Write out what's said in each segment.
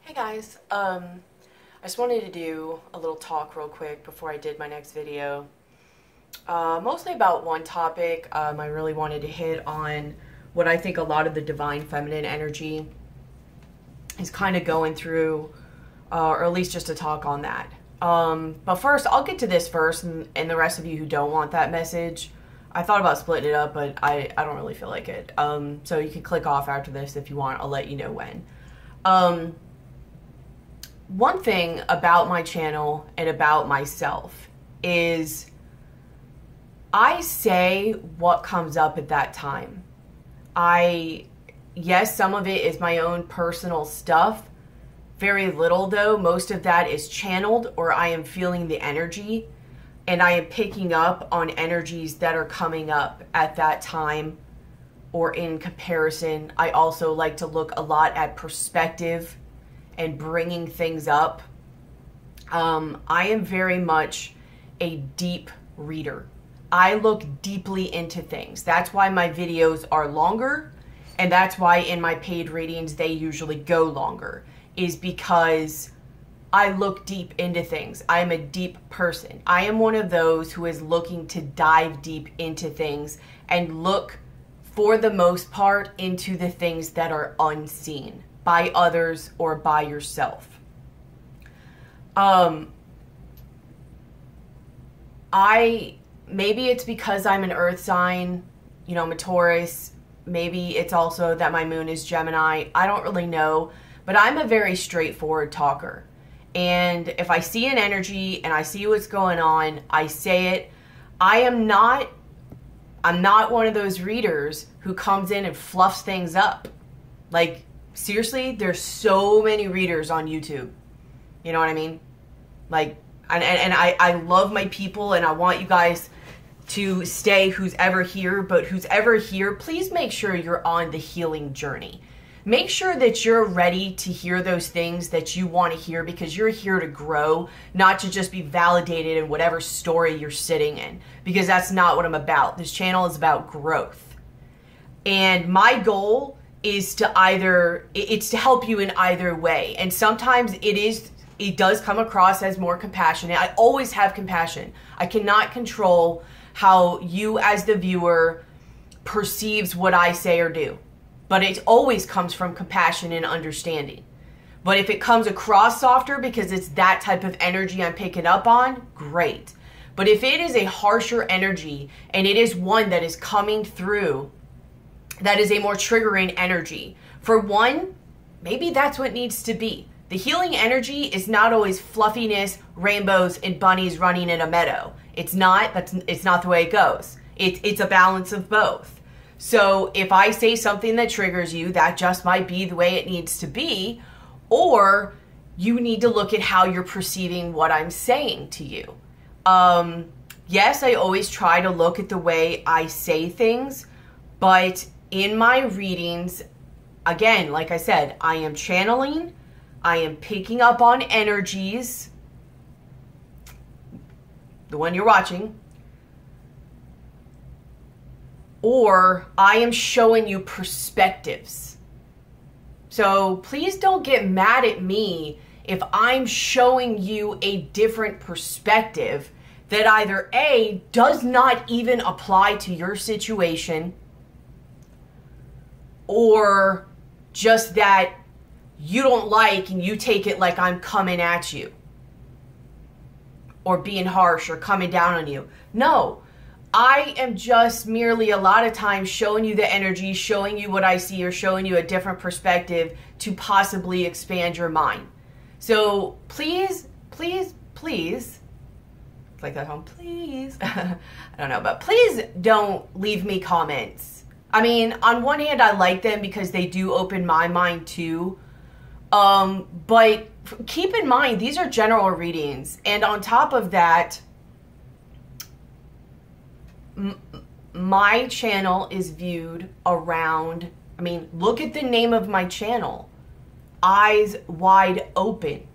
Hey guys, I just wanted to do a little talk real quick before I did my next video. Mostly about one topic. I really wanted to hit on what I think a lot of the divine feminine energy is kind of going through, or at least just to talk on that. But first, I'll get to this first, and the rest of you who don't want that message, I thought about splitting it up, but I don't really feel like it. So you can click off after this if you want. I'll let you know when. One thing about my channel and about myself is I say what comes up at that time. Yes, some of it is my own personal stuff. Very little though. Most of that is channeled, or I am feeling the energy and I am picking up on energies that are coming up at that time or in comparison. I also like to look a lot at perspective and bringing things up. I am very much a deep reader. I look deeply into things. That's why my videos are longer, and that's why in my paid readings they usually go longer, is because I look deep into things. I am a deep person. I am one of those who is looking to dive deep into things and look, for the most part, into the things that are unseen by others or by yourself. Maybe it's because I'm an earth sign, you know, I'm a Taurus. Maybe it's also that my moon is Gemini. I don't really know, but I'm a very straightforward talker. And if I see an energy and I see what's going on, I say it. I'm not one of those readers who comes in and fluffs things up. Like, seriously, there's so many readers on YouTube. You know what I mean? Like, and I love my people, and I want you guys to stay, who's ever here. But who's ever here, please make sure you're on the healing journey. Make sure that you're ready to hear those things that you want to hear, because you're here to grow, not to just be validated in whatever story you're sitting in, because that's not what I'm about. This channel is about growth. And my goal is to it's to help you in either way. And sometimes it does come across as more compassionate. I always have compassion. I cannot control how you as the viewer perceives what I say or do, but it always comes from compassion and understanding. But if it comes across softer because it's that type of energy I'm picking up on, great. But if it is a harsher energy, and it is one that is coming through that is a more triggering energy, for one, maybe that's what needs to be. The healing energy is not always fluffiness, rainbows, and bunnies running in a meadow. It's not. It's not the way it goes. It's a balance of both. So if I say something that triggers you, that just might be the way it needs to be, or you need to look at how you're perceiving what I'm saying to you. Yes, I always try to look at the way I say things, but in my readings, again, like I said, I am channeling, I am picking up on energies, the one you're watching, or I am showing you perspectives. So please don't get mad at me if I'm showing you a different perspective that either A, does not even apply to your situation, or just that you don't like and you take it like I'm coming at you or being harsh or coming down on you. No, I am just merely a lot of times showing you the energy, showing you what I see, or showing you a different perspective to possibly expand your mind. So please, please, please, it's like that home, please, I don't know, but please don't leave me comments. I mean, on one hand, I like them because they do open my mind too. But keep in mind, these are general readings. And on top of that, my channel is viewed around, I mean, look at the name of my channel, Eyes Wide Open.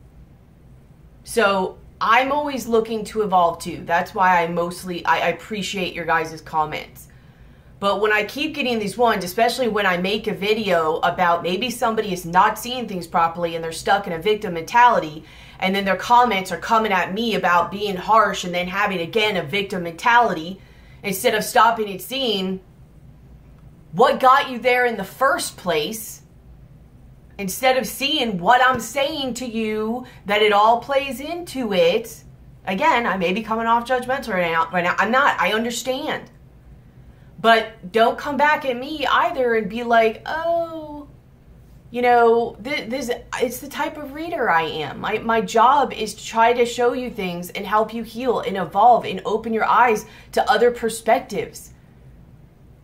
So I'm always looking to evolve too. That's why I appreciate your guys' comments. But when I keep getting these ones, especially when I make a video about maybe somebody is not seeing things properly and they're stuck in a victim mentality, and then their comments are coming at me about being harsh and then having, again, a victim mentality, instead of stopping and seeing what got you there in the first place, instead of seeing what I'm saying to you, that it all plays into it. Again, I may be coming off judgmental right now. I'm not. I understand. But don't come back at me either and be like, oh, you know, it's the type of reader I am. My job is to try to show you things and help you heal and evolve and open your eyes to other perspectives.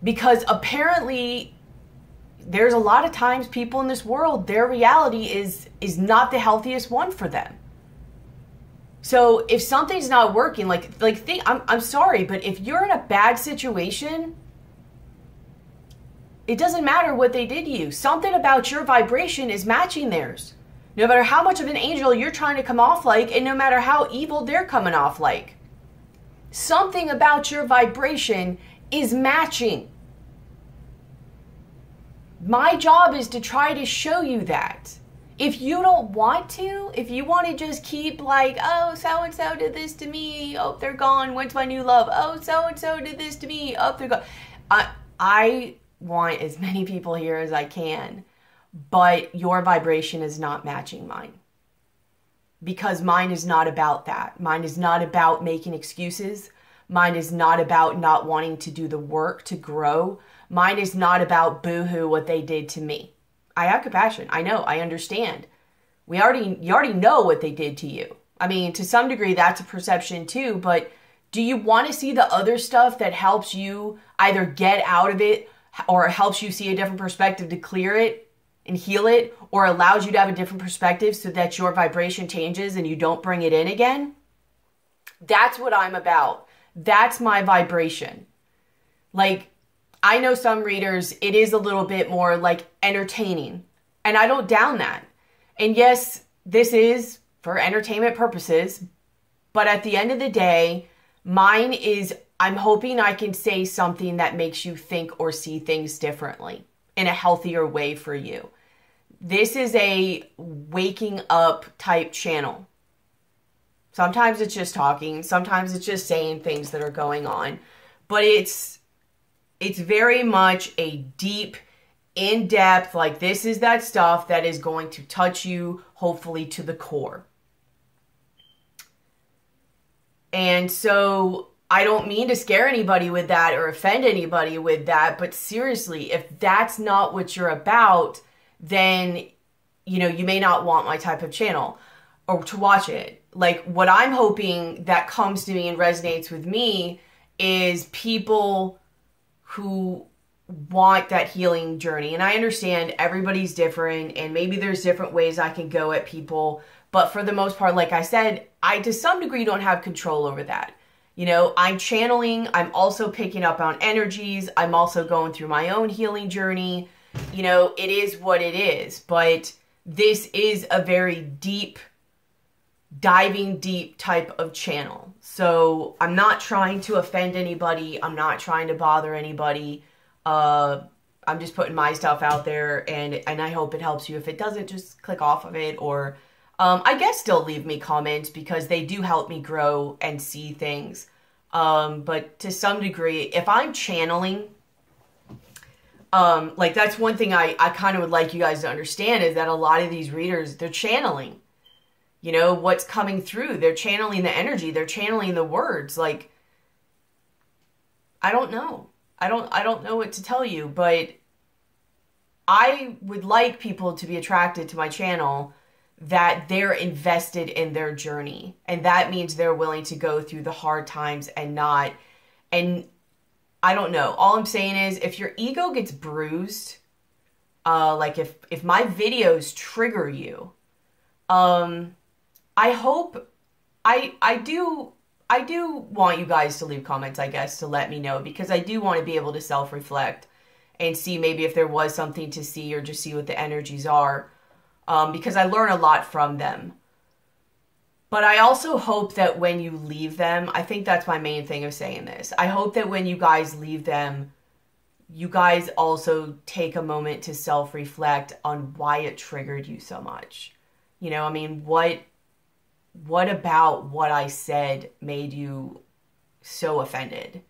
Because apparently there's a lot of times people in this world, their reality is not the healthiest one for them. So if something's not working, I'm sorry, but if you're in a bad situation, it doesn't matter what they did to you. Something about your vibration is matching theirs. No matter how much of an angel you're trying to come off like, and no matter how evil they're coming off like. Something about your vibration is matching. My job is to try to show you that. If you don't want to, if you want to just keep like, oh, so-and-so did this to me, oh, they're gone, when's my new love? Oh, so-and-so did this to me, oh, they're gone. I want as many people here as I can, but your vibration is not matching mine. Because mine is not about that. Mine is not about making excuses. Mine is not about not wanting to do the work to grow. Mine is not about boo-hoo what they did to me. I have compassion. I know. I understand. You already know what they did to you. I mean, to some degree, that's a perception too, but do you want to see the other stuff that helps you either get out of it or helps you see a different perspective to clear it and heal it, or allows you to have a different perspective so that your vibration changes and you don't bring it in again? That's what I'm about. That's my vibration. Like, I know some readers, it is a little bit more like entertaining, and I don't down that. And yes, this is for entertainment purposes, but at the end of the day, mine is, I'm hoping I can say something that makes you think or see things differently in a healthier way for you. This is a waking up type channel. Sometimes it's just talking. Sometimes it's just saying things that are going on. But it's very much a deep, in-depth, like this is that stuff that is going to touch you, hopefully, to the core. And so I don't mean to scare anybody with that or offend anybody with that, but seriously, if that's not what you're about, then, you know, you may not want my type of channel or to watch it. Like, what I'm hoping that comes to me and resonates with me is people who want that healing journey. And I understand everybody's different, and maybe there's different ways I can go at people. But for the most part, like I said, I to some degree don't have control over that. You know, I'm channeling. I'm also picking up on energies. I'm also going through my own healing journey. You know, it is what it is. But this is a very deep, diving deep type of channel. So I'm not trying to offend anybody. I'm not trying to bother anybody. I'm just putting my stuff out there, and I hope it helps you. If it doesn't, just click off of it, or I guess still leave me comments, because they do help me grow and see things. But to some degree, if I'm channeling, like that's one thing I kind of would like you guys to understand, is that a lot of these readers, they're channeling, you know, what's coming through. They're channeling the energy. They're channeling the words. Like, I don't know. I don't know what to tell you, but I would like people to be attracted to my channel that they're invested in their journey. And that means they're willing to go through the hard times and not, and I don't know. All I'm saying is, if your ego gets bruised, like if my videos trigger you, I hope, I do want you guys to leave comments, I guess, to let me know, because I do want to be able to self-reflect and see maybe if there was something to see, or just see what the energies are, because I learn a lot from them. But I also hope that when you leave them, I think that's my main thing of saying this, I hope that when you guys leave them, you guys also take a moment to self-reflect on why it triggered you so much. You know, I mean, what about what I said made you so offended?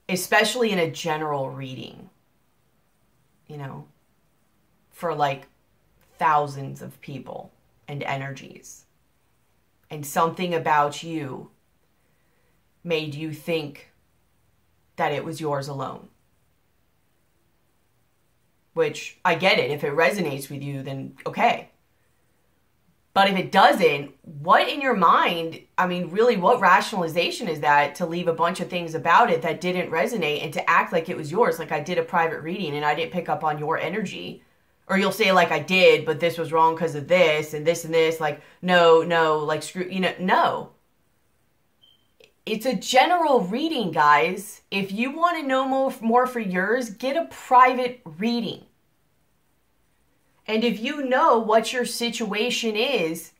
Especially in a general reading, you know, for like thousands of people and energies. And something about you made you think that it was yours alone. Which, I get it. If it resonates with you, then okay. But if it doesn't, what in your mind, I mean, really, what rationalization is that to leave a bunch of things about it that didn't resonate and to act like it was yours? Like I did a private reading and I didn't pick up on your energy. Or you'll say like I did, but this was wrong because of this and this and this. Like, no, like screw, you know, no. It's a general reading, guys. If you want to know more for yours, get a private reading. And if you know what your situation is,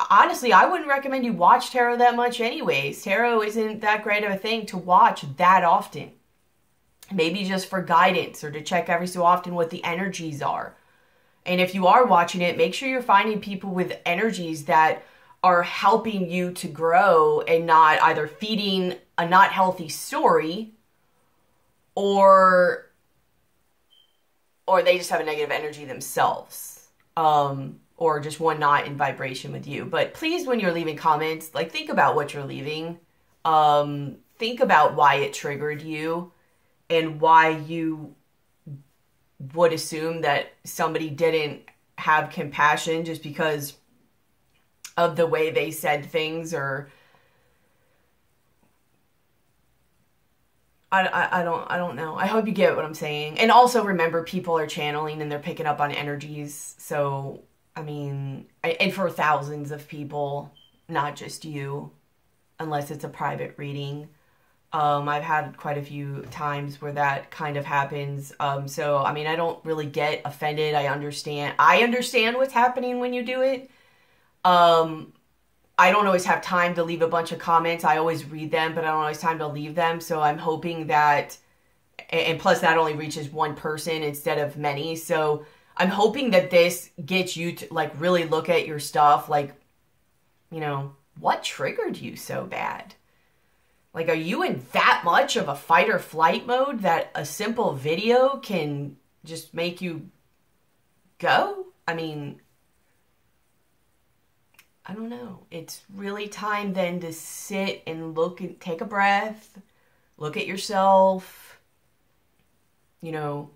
honestly, I wouldn't recommend you watch tarot that much anyways. Tarot isn't that great of a thing to watch that often. Maybe just for guidance or to check every so often what the energies are. And if you are watching it, make sure you're finding people with energies that are helping you to grow and not either feeding a not healthy story or they just have a negative energy themselves, or just one not in vibration with you. But please, when you're leaving comments, like think about what you're leaving. Think about why it triggered you and why you would assume that somebody didn't have compassion just because of the way they said things, or I don't know. I hope you get what I'm saying. And also remember, people are channeling and they're picking up on energies. So, I mean, and for thousands of people, not just you, unless it's a private reading. I've had quite a few times where that kind of happens. So, I mean, I don't really get offended. I understand what's happening when you do it. I don't always have time to leave a bunch of comments. I always read them, but I don't always have time to leave them. So I'm hoping that, and plus that only reaches one person instead of many. So I'm hoping that this gets you to like really look at your stuff. Like, you know, what triggered you so bad? Like, are you in that much of a fight or flight mode that a simple video can just make you go? I mean, I don't know. It's really time then to sit and look and take a breath, look at yourself, you know,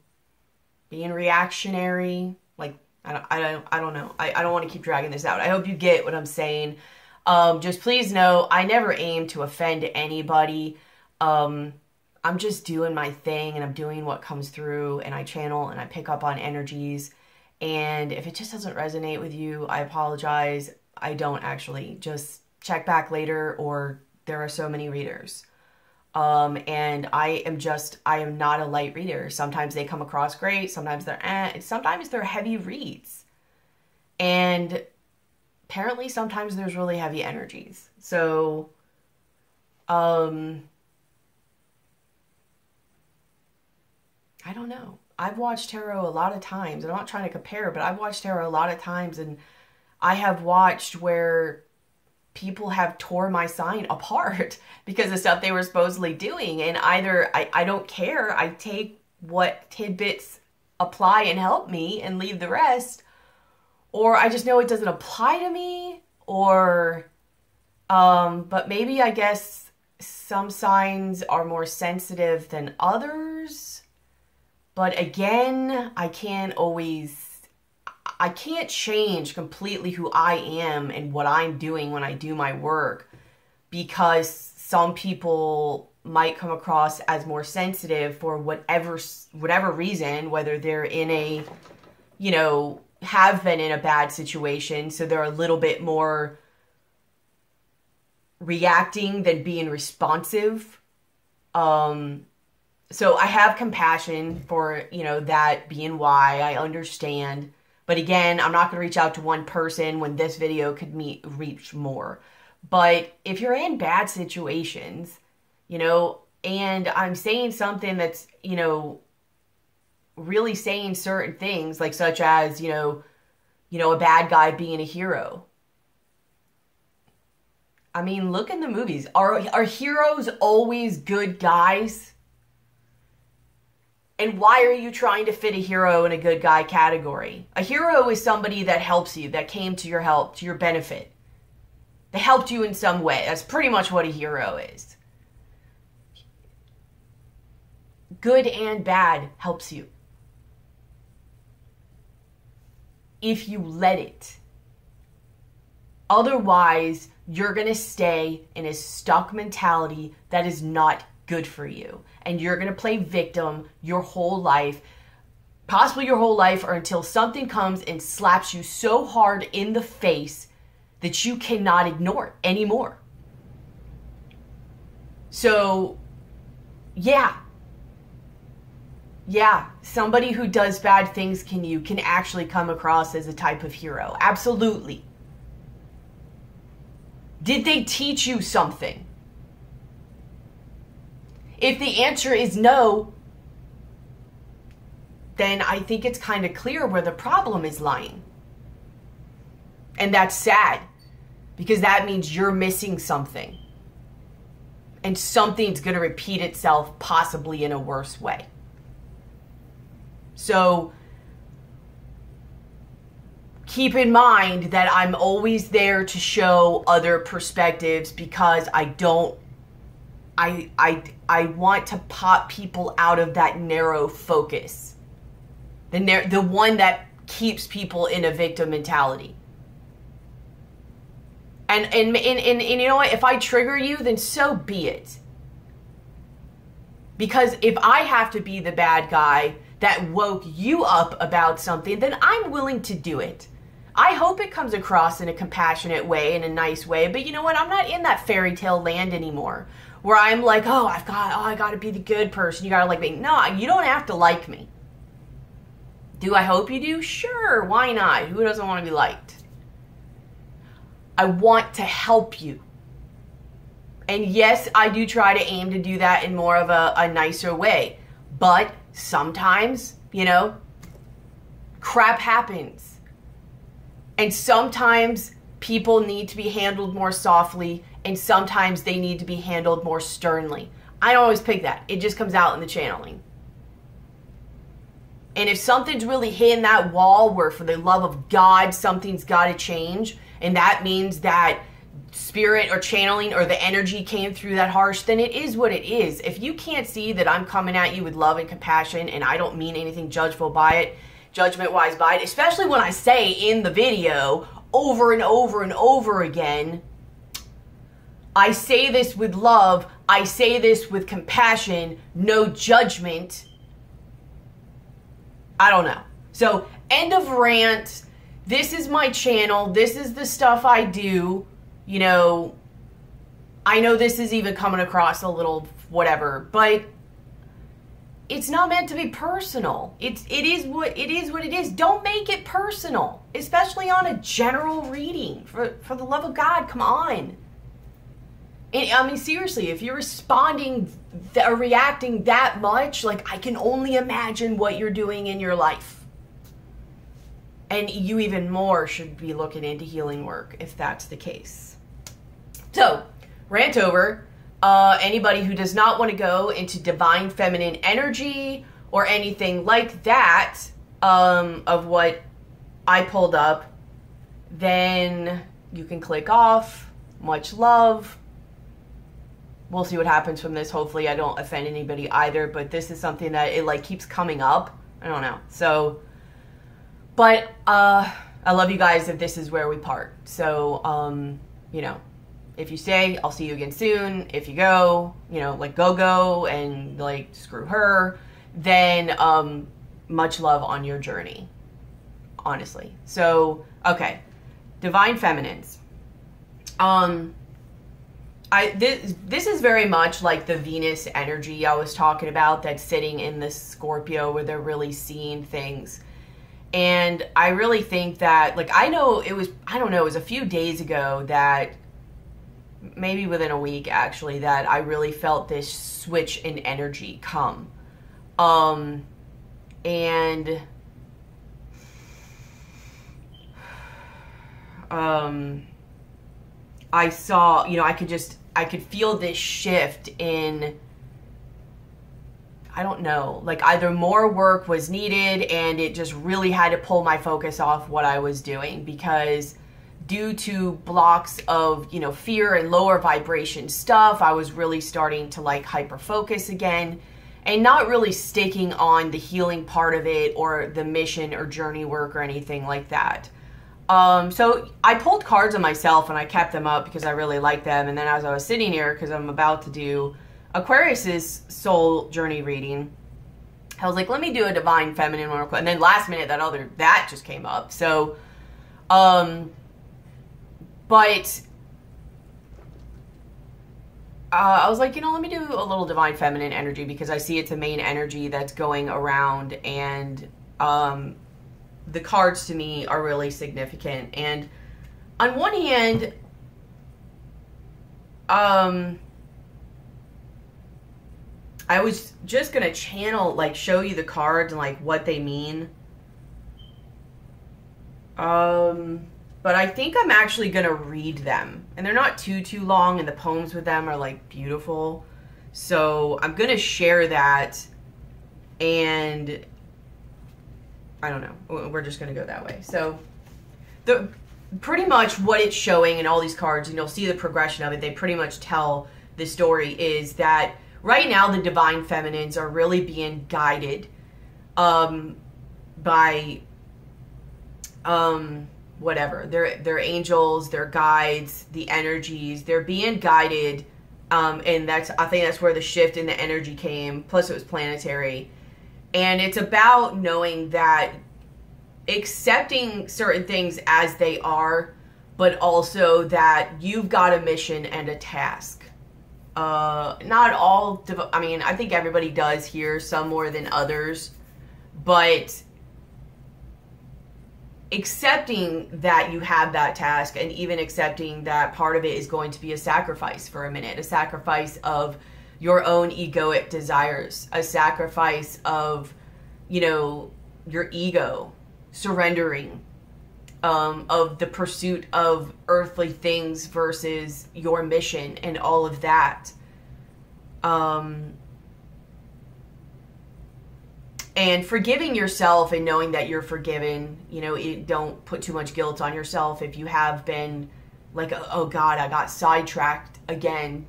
being reactionary. Like, I don't know. I don't want to keep dragging this out. I hope you get what I'm saying. Just please know, I never aim to offend anybody. I'm just doing my thing and I'm doing what comes through, and I channel and I pick up on energies. And if it just doesn't resonate with you, I apologize. I don't actually. Just check back later, or there are so many readers. And I am not a light reader. Sometimes they come across great. Sometimes sometimes they're heavy reads. And apparently sometimes there's really heavy energies. So, I don't know. I've watched tarot a lot of times. I'm not trying to compare, but I've watched tarot a lot of times, and I have watched where people have tore my sign apart because of stuff they were supposedly doing. And either I don't care. I take what tidbits apply and help me and leave the rest. Or I just know it doesn't apply to me. Or, but maybe I guess some signs are more sensitive than others. But again, I can't change completely who I am and what I'm doing when I do my work, because some people might come across as more sensitive for whatever reason, whether they're in a, you know, have been in a bad situation, so they're a little bit more reacting than being responsive. So I have compassion for, you know, that being why. I understand. But again, I'm not going to reach out to one person when this video could reach more. But if you're in bad situations, you know, and I'm saying something that's, you know, really saying certain things, like such as, you know, a bad guy being a hero. I mean, look in the movies. Are heroes always good guys? And why are you trying to fit a hero in a good guy category? A hero is somebody that helps you, that came to your help, to your benefit. They helped you in some way. That's pretty much what a hero is. Good and bad helps you, if you let it. Otherwise, you're going to stay in a stuck mentality that is not good for you. And you're going to play victim your whole life, possibly your whole life, or until something comes and slaps you so hard in the face that you cannot ignore it anymore. So, yeah, somebody who does bad things can actually come across as a type of hero. Absolutely. Did they teach you something? If the answer is no, then I think it's kind of clear where the problem is lying. And that's sad, because that means you're missing something. And something's going to repeat itself, possibly in a worse way. So keep in mind that I'm always there to show other perspectives, because I want to pop people out of that narrow focus. The one that keeps people in a victim mentality. And you know what? If I trigger you, then so be it. Because if I have to be the bad guy that woke you up about something, then I'm willing to do it. I hope it comes across in a compassionate way, in a nice way. But you know what? I'm not in that fairy tale land anymore, where I'm like, I got to be the good person. You got to like me. No, you don't have to like me. Do I hope you do? Sure, why not? Who doesn't want to be liked? I want to help you. And yes, I do try to aim to do that in more of a nicer way. But sometimes, you know, crap happens. And sometimes people need to be handled more softly, and sometimes they need to be handled more sternly. I don't always pick that. It just comes out in the channeling. And if something's really hitting that wall where, for the love of God, something's got to change, and that means that spirit or channeling or the energy came through that harsh, then it is what it is. If you can't see that I'm coming at you with love and compassion, and I don't mean anything judgment-wise by it, especially when I say in the video over and over and over again, I say this with love, I say this with compassion, no judgment. I don't know. So, end of rant. This is my channel. This is the stuff I do. You know, I know this is even coming across a little whatever, but it's not meant to be personal. It is what it is. Don't make it personal, especially on a general reading. For the love of God, come on. And, I mean, seriously, if you're responding or reacting that much, like, I can only imagine what you're doing in your life. And you even more should be looking into healing work if that's the case. So, rant over. Anybody who does not want to go into divine feminine energy or anything like that, of what I pulled up, then you can click off. Much love. We'll see what happens from this. Hopefully I don't offend anybody either, but this is something that it like keeps coming up. I don't know. So, but I love you guys if this is where we part. So, you know, if you stay, I'll see you again soon. If you go, you know, like go and like screw her, then much love on your journey, honestly. So, okay, divine feminines. This is very much like the Venus energy I was talking about that's sitting in the Scorpio, where they're really seeing things. And I really think that, like, I know it was, I don't know, it was a few days ago that maybe within a week actually, that I really felt this switch in energy come. And I saw, you know, I could feel this shift in, I don't know, like either more work was needed and it just really had to pull my focus off what I was doing, because due to blocks of, you know, fear and lower vibration stuff, I was really starting to like hyper focus again and not really sticking on the healing part of it or the mission or journey work or anything like that. So I pulled cards on myself and I kept them up because I really like them. And then as I was sitting here, because I'm about to do Aquarius's soul journey reading, I was like, let me do a divine feminine one real quick. And then last minute that just came up. So, but I was like, you know, let me do a little divine feminine energy because I see it's a main energy that's going around, and the cards to me are really significant. And on one hand, I was just going to channel, like show you the cards and like what they mean. But I think I'm actually going to read them, and they're not too long, and the poems with them are like beautiful. So I'm going to share that, and I don't know. We're just going to go that way. So pretty much what it's showing in all these cards, and you'll see the progression of it, they pretty much tell the story, is that right now the divine feminines are really being guided by whatever. They're angels, their guides, the energies. They're being guided, and I think that's where the shift in the energy came. Plus it was planetary. And it's about knowing that, accepting certain things as they are, but also that you've got a mission and a task. Not all, I mean, I think everybody does here, some more than others, but accepting that you have that task, and even accepting that part of it is going to be a sacrifice for a minute, a sacrifice of your own egoic desires, a sacrifice of, you know, your ego, surrendering, of the pursuit of earthly things versus your mission and all of that. And forgiving yourself and knowing that you're forgiven, you know, don't put too much guilt on yourself if you have been like, oh God, I got sidetracked again,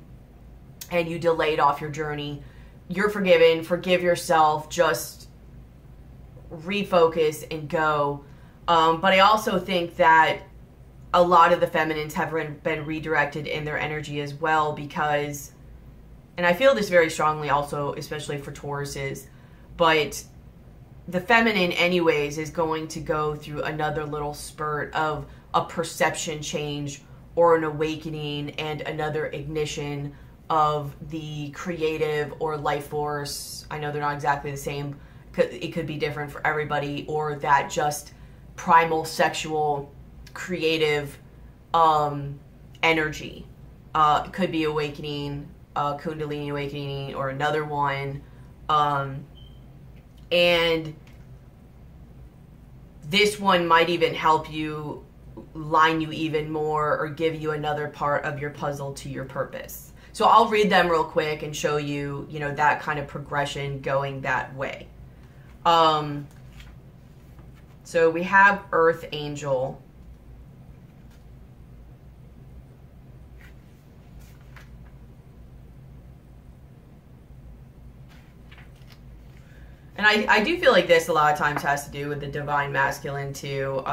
and you delayed off your journey. You're forgiven. Forgive yourself. Just refocus and go. But I also think that a lot of the feminines have been redirected in their energy as well, because, and I feel this very strongly also, especially for Tauruses, but the feminine anyways is going to go through another little spurt of a perception change or an awakening and another ignition of the creative or life force. I know they're not exactly the same. It could be different for everybody, or that just primal sexual creative energy. It could be awakening, Kundalini awakening, or another one. And this one might even help you, line you even more, or give you another part of your puzzle to your purpose. So I'll read them real quick and show you, you know, that kind of progression going that way. So we have Earth Angel. And I do feel like this a lot of times has to do with the divine masculine too.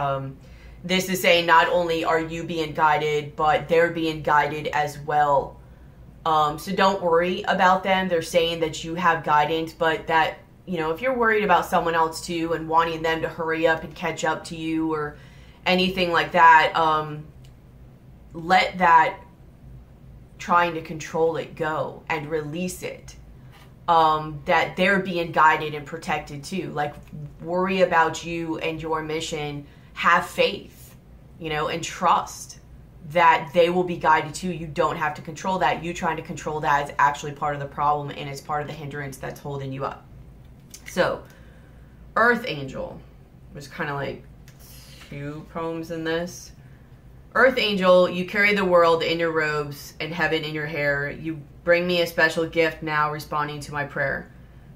This is saying not only are you being guided, but they're being guided as well. So don't worry about them. They're saying that you have guidance, but that, you know, if you're worried about someone else too and wanting them to hurry up and catch up to you or anything like that, let that trying to control it go and release it. That they're being guided and protected too. Like, worry about you and your mission. Have faith, you know, and trust that they will be guided to. You don't have to control that. You trying to control that is actually part of the problem, and it's part of the hindrance that's holding you up. So, Earth Angel. There's kind of like 2 poems in this. Earth Angel, you carry the world in your robes and heaven in your hair. You bring me a special gift now, responding to my prayer.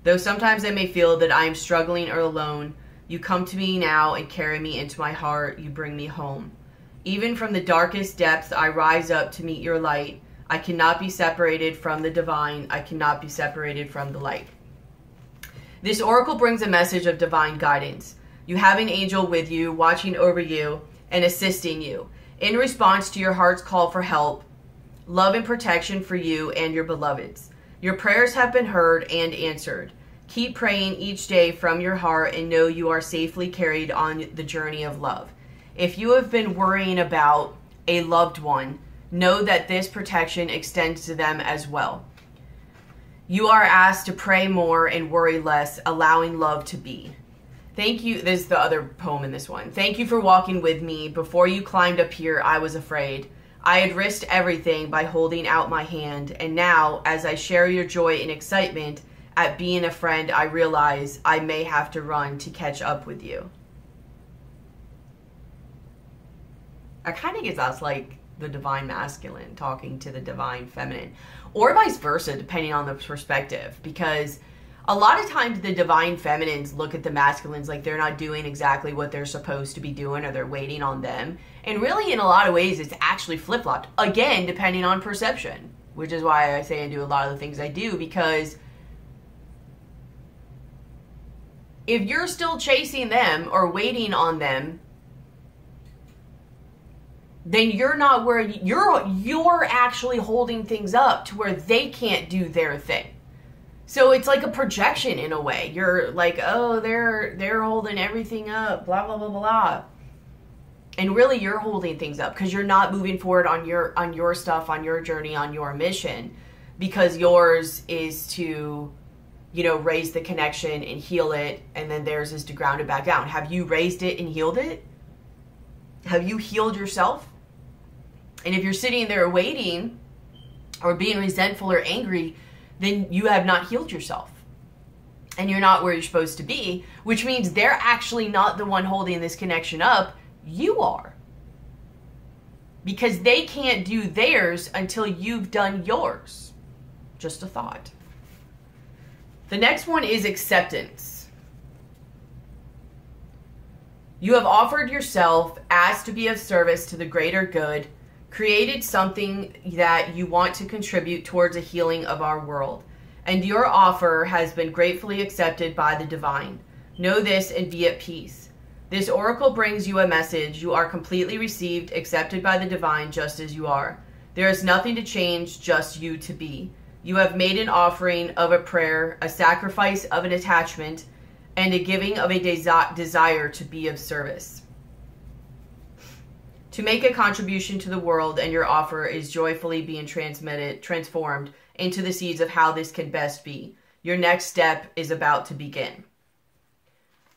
Though sometimes I may feel that I am struggling or alone, you come to me now and carry me into my heart. You bring me home. Even from the darkest depths, I rise up to meet your light. I cannot be separated from the divine. I cannot be separated from the light. This oracle brings a message of divine guidance. You have an angel with you, watching over you and assisting you in response to your heart's call for help, love and protection for you and your beloveds. Your prayers have been heard and answered. Keep praying each day from your heart and know you are safely carried on the journey of love. If you have been worrying about a loved one, know that this protection extends to them as well. You are asked to pray more and worry less, allowing love to be. Thank you. This is the other poem in this one. Thank you for walking with me. Before you climbed up here, I was afraid. I had risked everything by holding out my hand. And now, as I share your joy and excitement at being a friend, I realize I may have to run to catch up with you. I kind of guess that's like the divine masculine talking to the divine feminine, or vice versa, depending on the perspective, because a lot of times the divine feminines look at the masculines like they're not doing exactly what they're supposed to be doing, or they're waiting on them. And really, in a lot of ways, it's actually flip-flopped. Again, depending on perception, which is why I say and do a lot of the things I do, because if you're still chasing them or waiting on them, then you're not where you're actually holding things up to where they can't do their thing. So it's like a projection in a way. You're like, oh, they're holding everything up, blah blah blah blah. And really you're holding things up because you're not moving forward on your stuff, on your journey, on your mission, because yours is to, you know, raise the connection and heal it, and then theirs is to ground it back down. Have you raised it and healed it? Have you healed yourself? And if you're sitting there waiting or being resentful or angry, then you have not healed yourself. And you're not where you're supposed to be, which means they're actually not the one holding this connection up. You are. Because they can't do theirs until you've done yours. Just a thought. The next one is acceptance. You have offered yourself, asked to be of service to the greater good, created something that you want to contribute towards a healing of our world, and your offer has been gratefully accepted by the divine. Know this and be at peace. This oracle brings you a message. You are completely received, accepted by the divine just as you are. There is nothing to change, just you to be. You have made an offering of a prayer, a sacrifice of an attachment, and a giving of a desire to be of service. To make a contribution to the world, and your offer is joyfully being transformed into the seeds of how this can best be. Your next step is about to begin.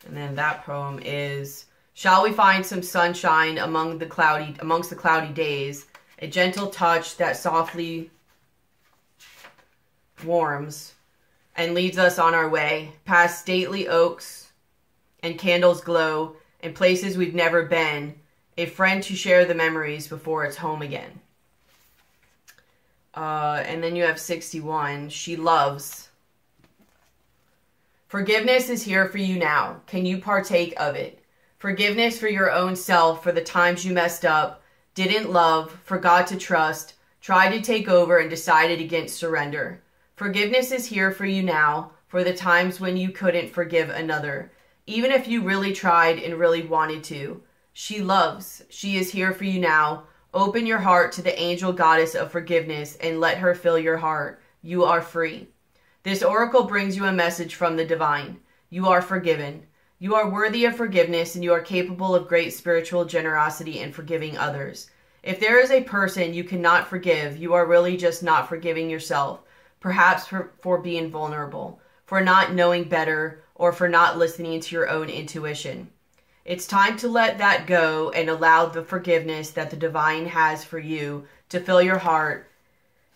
And then that poem is, shall we find some sunshine amongst the cloudy days, a gentle touch that softly warms and leads us on our way, past stately oaks and candles glow, in places we've never been, a friend to share the memories before it's home again. And then you have 61. She loves. Forgiveness is here for you now. Can you partake of it? Forgiveness for your own self, for the times you messed up, didn't love, forgot to trust, tried to take over, and decided against surrender. Forgiveness is here for you now, for the times when you couldn't forgive another, even if you really tried and really wanted to. She loves. She is here for you now. Open your heart to the angel goddess of forgiveness and let her fill your heart. You are free. This oracle brings you a message from the divine. You are forgiven. You are worthy of forgiveness, and you are capable of great spiritual generosity in forgiving others. If there is a person you cannot forgive, you are really just not forgiving yourself, perhaps for being vulnerable, for not knowing better, or for not listening to your own intuition. It's time to let that go and allow the forgiveness that the divine has for you to fill your heart.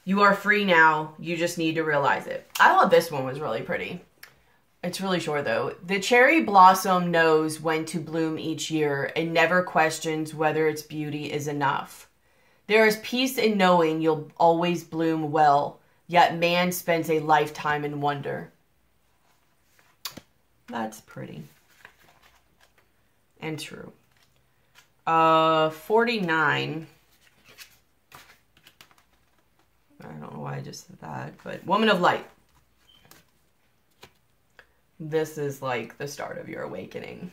You are free now. You just need to realize it. I thought this one was really pretty. It's really short though. The cherry blossom knows when to bloom each year and never questions whether its beauty is enough. There is peace in knowing you'll always bloom well, yet man spends a lifetime in wonder. That's pretty. And true. 49. I don't know why I just said that, but Woman of Light. This is like the start of your awakening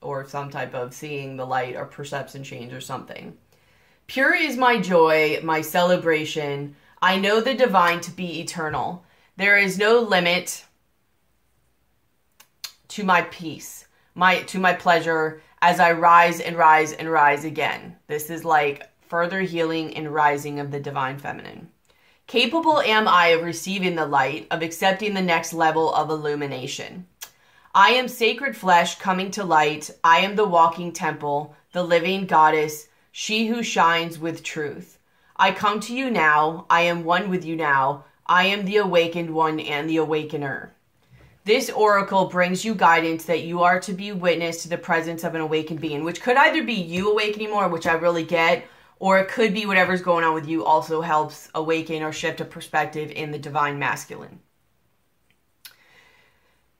or some type of seeing the light or perception change or something. Pure is my joy, my celebration. I know the divine to be eternal. There is no limit to my peace, to my pleasure as I rise and rise and rise again. This is like further healing and rising of the divine feminine. Capable am I of receiving the light, of accepting the next level of illumination. I am sacred flesh coming to light. I am the walking temple, the living goddess, she who shines with truth. I come to you now. I am one with you now. I am the awakened one and the awakener. This oracle brings you guidance that you are to be witness to the presence of an awakened being, which could either be you awakening more, which I really get, or it could be whatever's going on with you also helps awaken or shift a perspective in the divine masculine.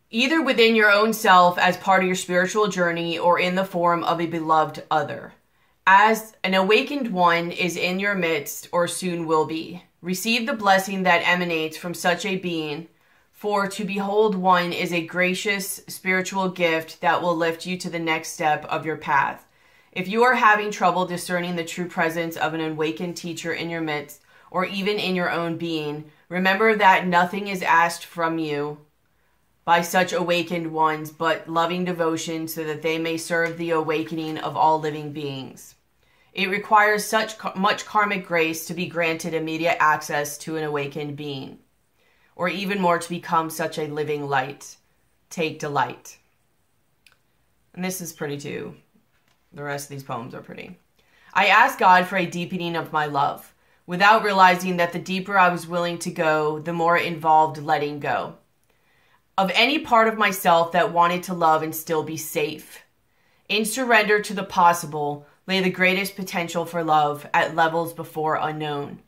Either within your own self as part of your spiritual journey or in the form of a beloved other. As an awakened one is in your midst or soon will be. Receive the blessing that emanates from such a being, for to behold one is a gracious spiritual gift that will lift you to the next step of your path. If you are having trouble discerning the true presence of an awakened teacher in your midst, or even in your own being, remember that nothing is asked from you by such awakened ones, but loving devotion so that they may serve the awakening of all living beings. It requires such much karmic grace to be granted immediate access to an awakened being, or even more to become such a living light. Take delight. And this is pretty too. The rest of these poems are pretty. I asked God for a deepening of my love, without realizing that the deeper I was willing to go, the more it involved letting go of any part of myself that wanted to love and still be safe. In surrender to the possible lay the greatest potential for love at levels before unknown.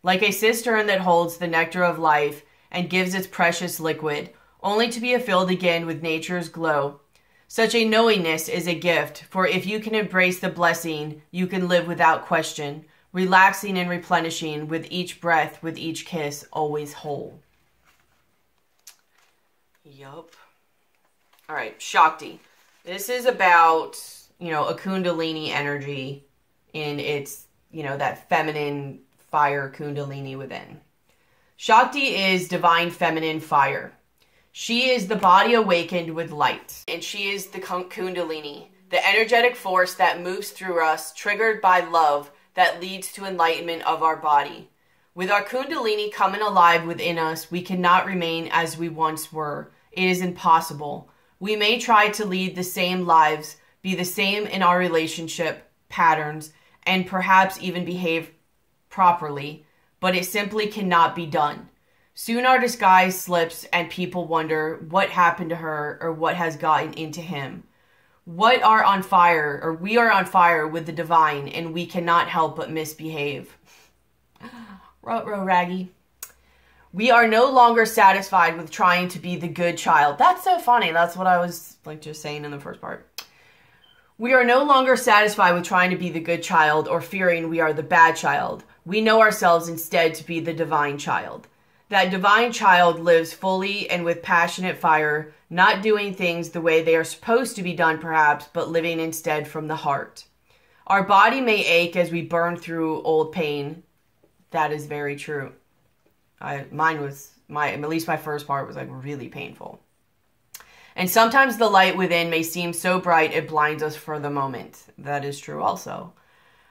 Like a cistern that holds the nectar of life and gives its precious liquid, only to be filled again with nature's glow. Such a knowingness is a gift, for if you can embrace the blessing, you can live without question, relaxing and replenishing with each breath, with each kiss, always whole. Yup. All right, Shakti. This is about, a Kundalini energy in its, that feminine fire Kundalini within. Shakti is divine feminine fire. She is the body awakened with light, and she is the Kundalini, the energetic force that moves through us, triggered by love that leads to enlightenment of our body. With our Kundalini coming alive within us, we cannot remain as we once were. It is impossible. We may try to lead the same lives, be the same in our relationship patterns, and perhaps even behave properly, but it simply cannot be done. Soon our disguise slips and people wonder what happened to her or what has gotten into him. We are on fire with the divine, and we cannot help but misbehave. Ruh-roh, Raggy. We are no longer satisfied with trying to be the good child. That's so funny. That's what I was just saying in the first part. We are no longer satisfied with trying to be the good child or fearing we are the bad child. We know ourselves instead to be the divine child. That divine child lives fully and with passionate fire, not doing things the way they are supposed to be done perhaps, but living instead from the heart. Our body may ache as we burn through old pain. That is very true. At least my first part was really painful. And sometimes the light within may seem so bright it blinds us for the moment. That is true also.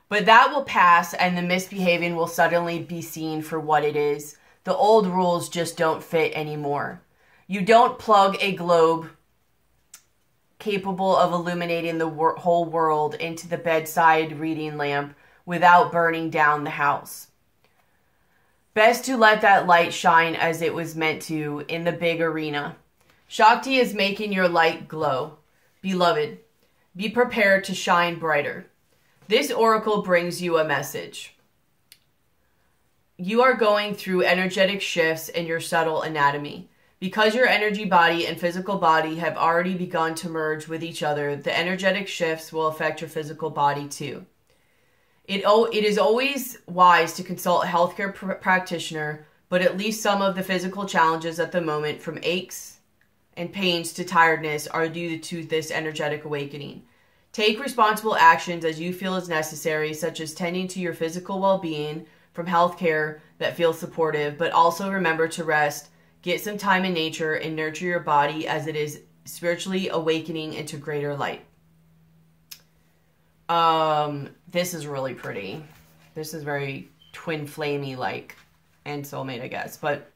But that will pass and the misbehaving will suddenly be seen for what it is. The old rules just don't fit anymore. You don't plug a globe capable of illuminating the whole world into the bedside reading lamp without burning down the house. Best to let that light shine as it was meant to in the big arena. Shakti is making your light glow. Beloved, be prepared to shine brighter. This oracle brings you a message. You are going through energetic shifts in your subtle anatomy. Because your energy body and physical body have already begun to merge with each other, the energetic shifts will affect your physical body too. It is always wise to consult a healthcare practitioner, but at least some of the physical challenges at the moment, from aches and pains to tiredness, are due to this energetic awakening. Take responsible actions as you feel is necessary, such as tending to your physical well-being from healthcare that feels supportive, but also remember to rest, get some time in nature, and nurture your body as it is spiritually awakening into greater light. This is really pretty. This is very twin flamey like, and soulmate, I guess. But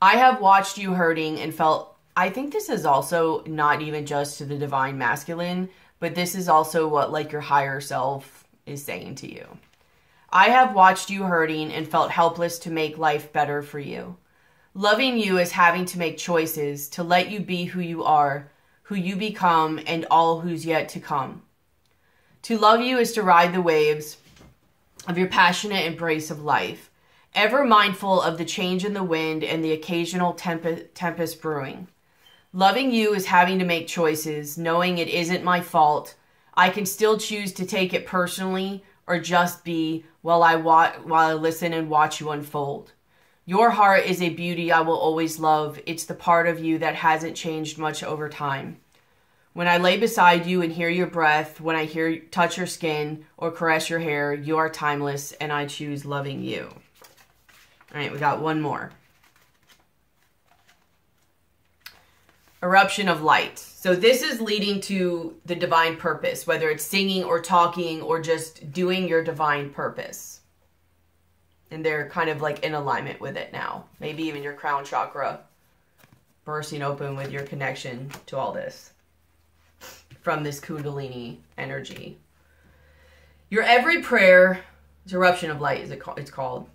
I have watched you hurting and felt, I think this is also not even just to the divine masculine, but this is also what like your higher self is saying to you. I have watched you hurting and felt helpless to make life better for you. Loving you is having to make choices to let you be who you are, who you become, and all who's yet to come. To love you is to ride the waves of your passionate embrace of life, ever mindful of the change in the wind and the occasional tempest brewing. Loving you is having to make choices, knowing it isn't my fault. I can still choose to take it personally or just be while I listen and watch you unfold. Your heart is a beauty I will always love. It's the part of you that hasn't changed much over time. When I lay beside you and hear your breath, when I touch your skin or caress your hair, you are timeless and I choose loving you. All right, we got one more. Eruption of light. So this is leading to the divine purpose, whether it's singing or talking or just doing your divine purpose. And they're kind of like in alignment with it now. Maybe even your crown chakra bursting open with your connection to all this from this Kundalini energy. Your every prayer, it's eruption of light, it's called.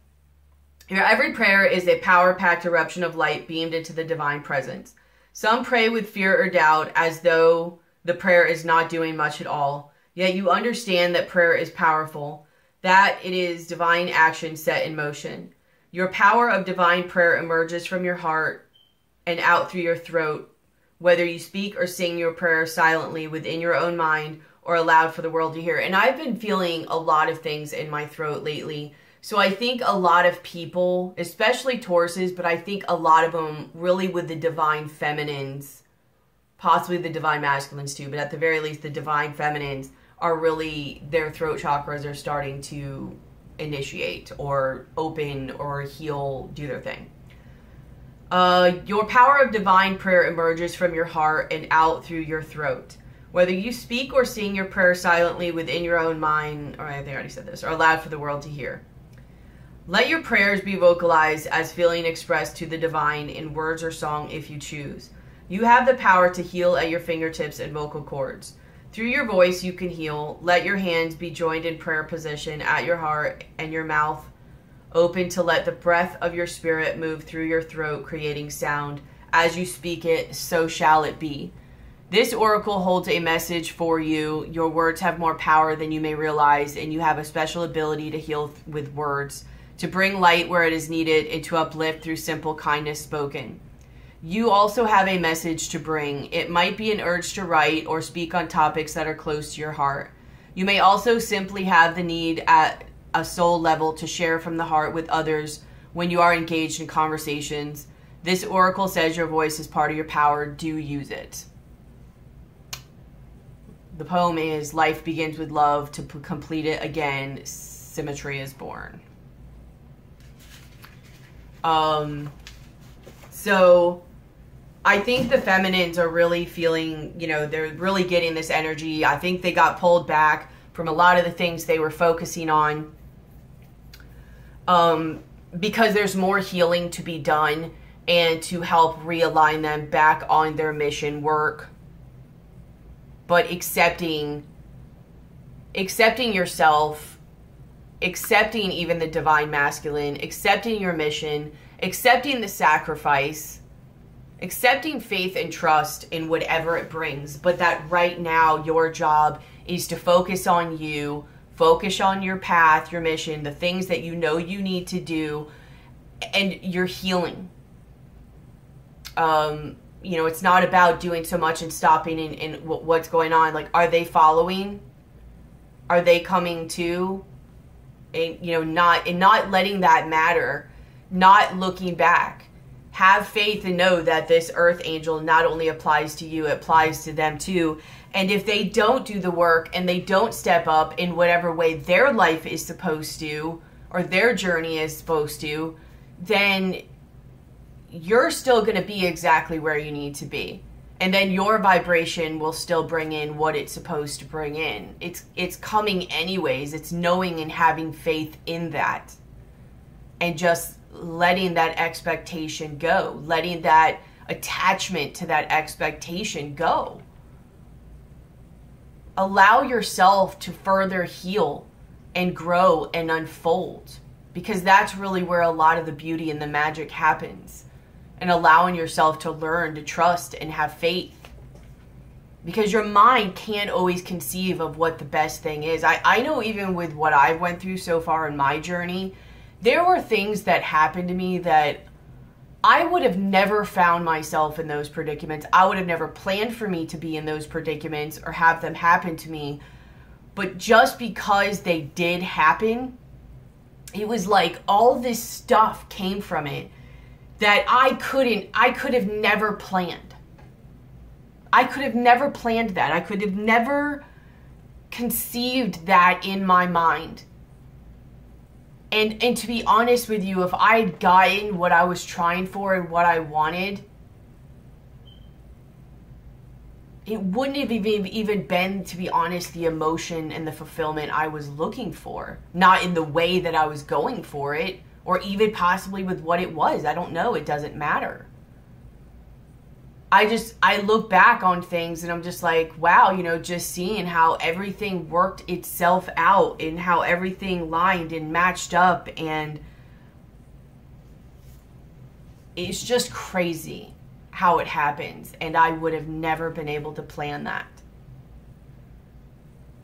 Your every prayer is a power-packed eruption of light beamed into the divine presence. Some pray with fear or doubt as though the prayer is not doing much at all. Yet you understand that prayer is powerful, that it is divine action set in motion. Your power of divine prayer emerges from your heart and out through your throat, whether you speak or sing your prayer silently within your own mind or aloud for the world to hear. And I've been feeling a lot of things in my throat lately. So I think a lot of people, especially Tauruses, but I think a lot of them really with the divine feminines, possibly the divine masculines too, but at the very least the divine feminines are really, their throat chakras are starting to initiate or open or heal, do their thing. Your power of divine prayer emerges from your heart and out through your throat. Whether you speak or sing your prayer silently within your own mind, or I think I already said this, or aloud for the world to hear. Let your prayers be vocalized as feeling expressed to the divine in words or song if you choose. You have the power to heal at your fingertips and vocal cords. Through your voice you can heal. Let your hands be joined in prayer position at your heart and your mouth open to let the breath of your spirit move through your throat, creating sound. As you speak it, so shall it be. This oracle holds a message for you. Your words have more power than you may realize, and you have a special ability to heal with words, to bring light where it is needed, and to uplift through simple kindness spoken. You also have a message to bring. It might be an urge to write or speak on topics that are close to your heart. You may also simply have the need at a soul level to share from the heart with others when you are engaged in conversations. This oracle says your voice is part of your power. Do use it. The poem is, life begins with love. To complete it again, symmetry is born. So I think the feminines are really feeling, you know, they're really getting this energy. I think they got pulled back from a lot of the things they were focusing on, because there's more healing to be done and to help realign them back on their mission work but accepting yourself, accepting even the divine masculine, accepting your mission, accepting the sacrifice, accepting faith and trust in whatever it brings, but that right now your job is to focus on you, focus on your path, your mission, the things that you know you need to do, and your healing. You know, it's not about doing so much and stopping in what's going on. Like, are they following? Are they coming to? And, you know, not letting that matter, not looking back. Have faith and know that this earth angel not only applies to you, it applies to them too. And if they don't do the work and they don't step up in whatever way their life is supposed to, or their journey is supposed to, then you're still going to be exactly where you need to be. And then your vibration will still bring in what it's supposed to bring in. It's coming anyways. It's knowing and having faith in that. And just letting that expectation go. Letting that attachment to that expectation go. Allow yourself to further heal and grow and unfold. Because that's really where a lot of the beauty and the magic happens. And allowing yourself to learn, to trust, and have faith. Because your mind can't always conceive of what the best thing is. I know even with what I've went through so far in my journey, there were things that happened to me that I would have never found myself in those predicaments. I would have never planned for me to be in those predicaments or have them happen to me. But just because they did happen, it was like all this stuff came from it that I could have never planned. I could have never planned that. I could have never conceived that in my mind. And to be honest with you, if I had gotten what I was trying for and what I wanted, it wouldn't have even been, to be honest, the emotion and the fulfillment I was looking for. Not in the way that I was going for it. Or even possibly with what it was. I don't know. It doesn't matter. I look back on things and I'm just like, wow, you know, just seeing how everything worked itself out and how everything lined and matched up. And it's just crazy how it happens. And I would have never been able to plan that.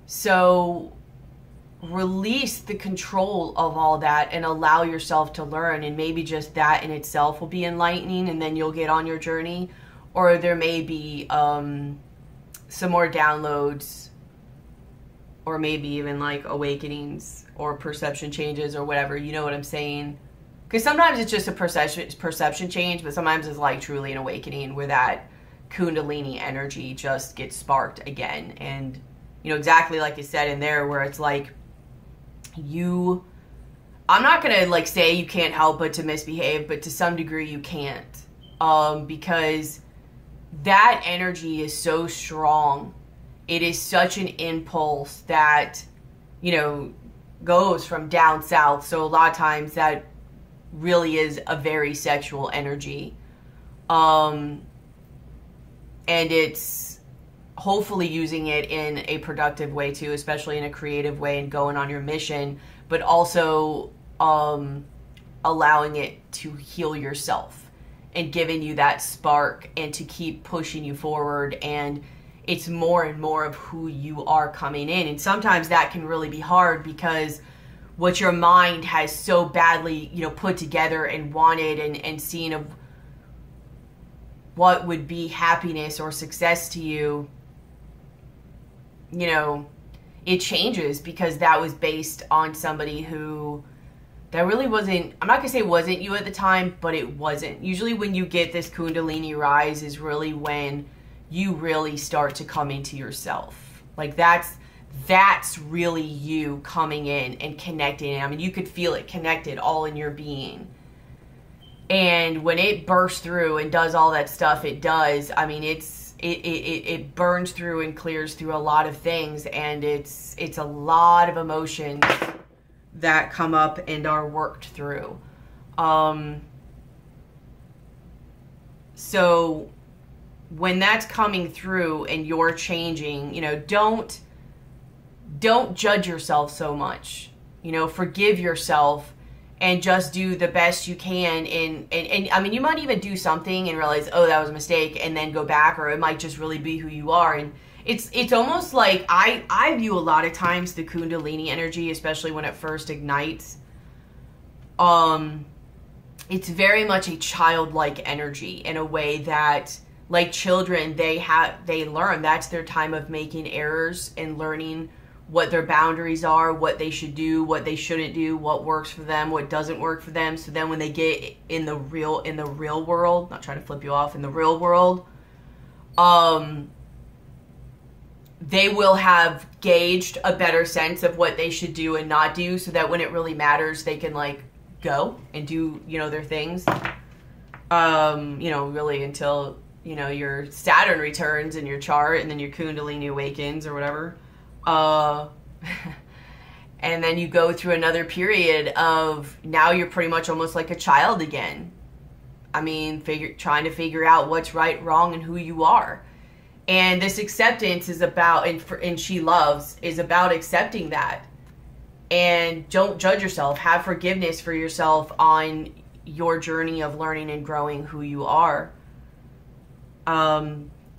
So release the control of all that and allow yourself to learn, and maybe just that in itself will be enlightening, and then you'll get on your journey. Or there may be some more downloads, or maybe even like awakenings or perception changes or whatever, you know what I'm saying? Because sometimes it's just a perception change, but sometimes it's like truly an awakening where that Kundalini energy just gets sparked again. And you know, exactly like you said in there, where it's like, I'm not gonna like say you can't help but to misbehave, but to some degree you can't, because that energy is so strong. It is such an impulse that, you know, goes from down south. So a lot of times that really is a very sexual energy, and it's hopefully using it in a productive way too, especially in a creative way and going on your mission, but also allowing it to heal yourself and giving you that spark and to keep pushing you forward. And it's more and more of who you are coming in. And sometimes that can really be hard because what your mind has so badly, you know, put together and wanted and seen of what would be happiness or success to you, you know, it changes because that was based on somebody who that really wasn't, I'm not going to say wasn't you at the time, but it wasn't. Usually when you get this Kundalini rise is really when you really start to come into yourself. Like that's really you coming in and connecting. I mean, you could feel it connected all in your being. And when it bursts through and does all that stuff it does, I mean, it burns through and clears through a lot of things, and it's a lot of emotions that come up and are worked through. So when that's coming through and you're changing, you know, don't judge yourself so much. You know, forgive yourself and just do the best you can. And I mean, you might even do something and realize, oh, that was a mistake, and then go back, or it might just really be who you are. And it's almost like I view a lot of times the Kundalini energy, especially when it first ignites. It's very much a childlike energy in a way that, like children, they learn. That's their time of making errors and learning what their boundaries are, what they should do, what they shouldn't do, what works for them, what doesn't work for them. So then when they get in the real world, not trying to flip you off, in the real world, they will have gauged a better sense of what they should do and not do, so that when it really matters, they can like go and do, you know, their things. You know, really until, you know, your Saturn returns in your chart and then your Kundalini awakens or whatever. And then you go through another period of, now you're pretty much almost like a child again. I mean, trying to figure out what's right, wrong, and who you are. And this acceptance is about, and She Loves is about accepting that. And don't judge yourself. Have forgiveness for yourself on your journey of learning and growing who you are.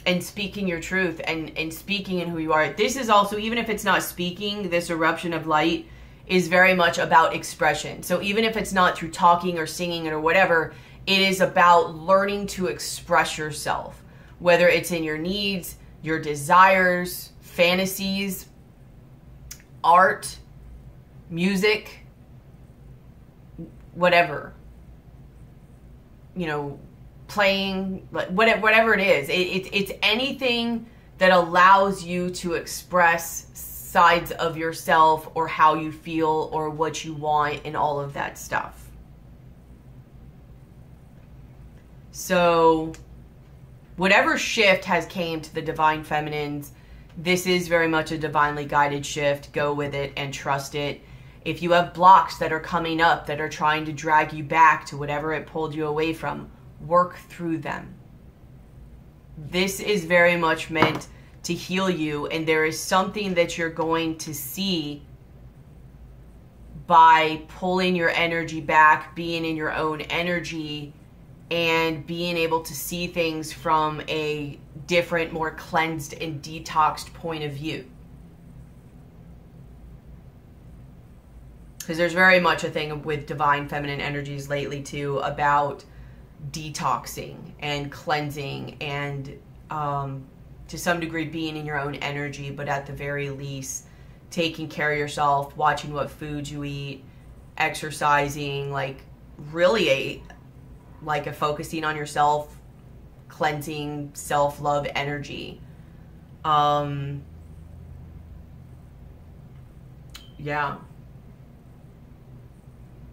And speaking your truth and speaking in who you are. This is also, even if it's not speaking, this eruption of light is very much about expression. So even if it's not through talking or singing or whatever, it is about learning to express yourself. Whether it's in your needs, your desires, fantasies, art, music, whatever. You know, playing, whatever it is. It's anything that allows you to express sides of yourself, or how you feel, or what you want, and all of that stuff. So whatever shift has came to the divine feminines, this is very much a divinely guided shift. Go with it and trust it. If you have blocks that are coming up that are trying to drag you back to whatever it pulled you away from, work through them. This is very much meant to heal you, and there is something that you're going to see by pulling your energy back, being in your own energy, and being able to see things from a different, more cleansed and detoxed point of view. Because there's very much a thing with divine feminine energies lately too, about detoxing and cleansing and to some degree being in your own energy, but at the very least taking care of yourself, watching what foods you eat, exercising, like really a focusing on yourself, cleansing, self-love energy. Yeah.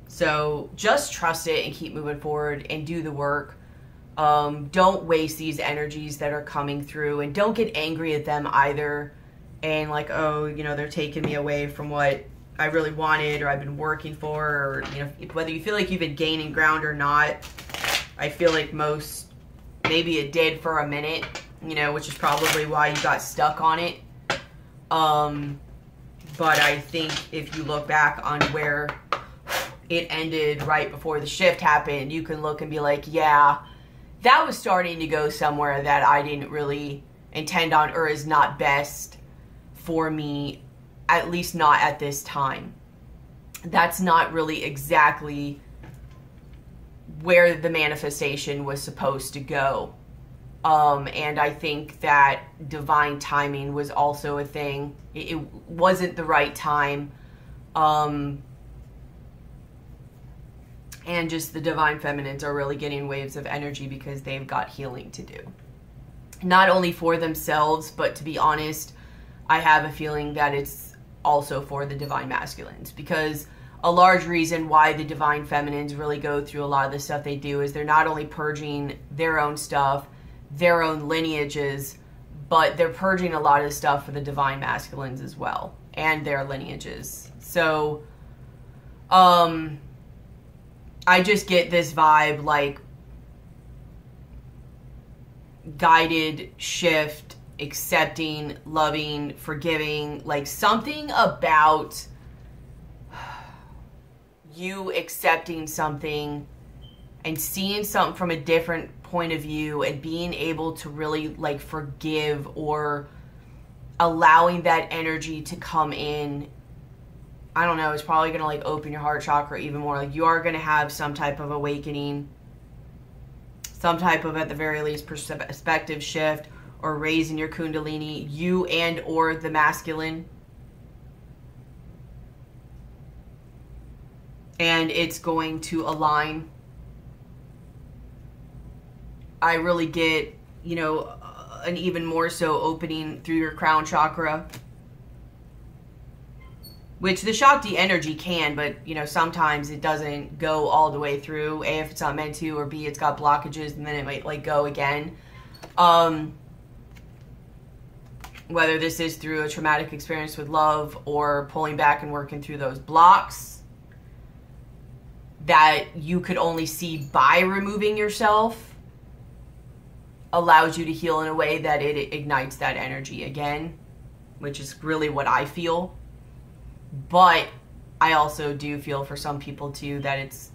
So just trust it and keep moving forward and do the work. Don't waste these energies that are coming through, and don't get angry at them either. And like, oh, you know, they're taking me away from what I really wanted or I've been working for, or, you know, whether you feel like you've been gaining ground or not. I feel like maybe it did for a minute, you know, which is probably why you got stuck on it. But I think if you look back on where it ended right before the shift happened, you can look and be like, yeah, that was starting to go somewhere that I didn't really intend on, or is not best for me, at least not at this time. That's not really exactly where the manifestation was supposed to go. And I think that divine timing was also a thing. It wasn't the right time. And just the divine feminines are really getting waves of energy because they've got healing to do. Not only for themselves, but to be honest, I have a feeling that it's also for the divine masculines, because a large reason why the divine feminines really go through a lot of the stuff they do is they're not only purging their own stuff, their own lineages, but they're purging a lot of stuff for the divine masculines as well, and their lineages. So, I just get this vibe like guided shift, accepting, loving, forgiving, like something about you accepting something and seeing something from a different point of view and being able to really like forgive, or allowing that energy to come in. I don't know, it's probably going to like open your heart chakra even more. Like you are going to have some type of awakening, some type of, at the very least, perspective shift, or raising your Kundalini, you and or the masculine. And it's going to align. I really get, you know, an even more so opening through your crown chakra, which the Shakti energy can, but, you know, sometimes it doesn't go all the way through. A, if it's not meant to, or B, it's got blockages, and then it might, like, go again. Whether this is through a traumatic experience with love, or pulling back and working through those blocks that you could only see by removing yourself, allows you to heal in a way that it ignites that energy again, which is really what I feel. But I also do feel for some people too that it's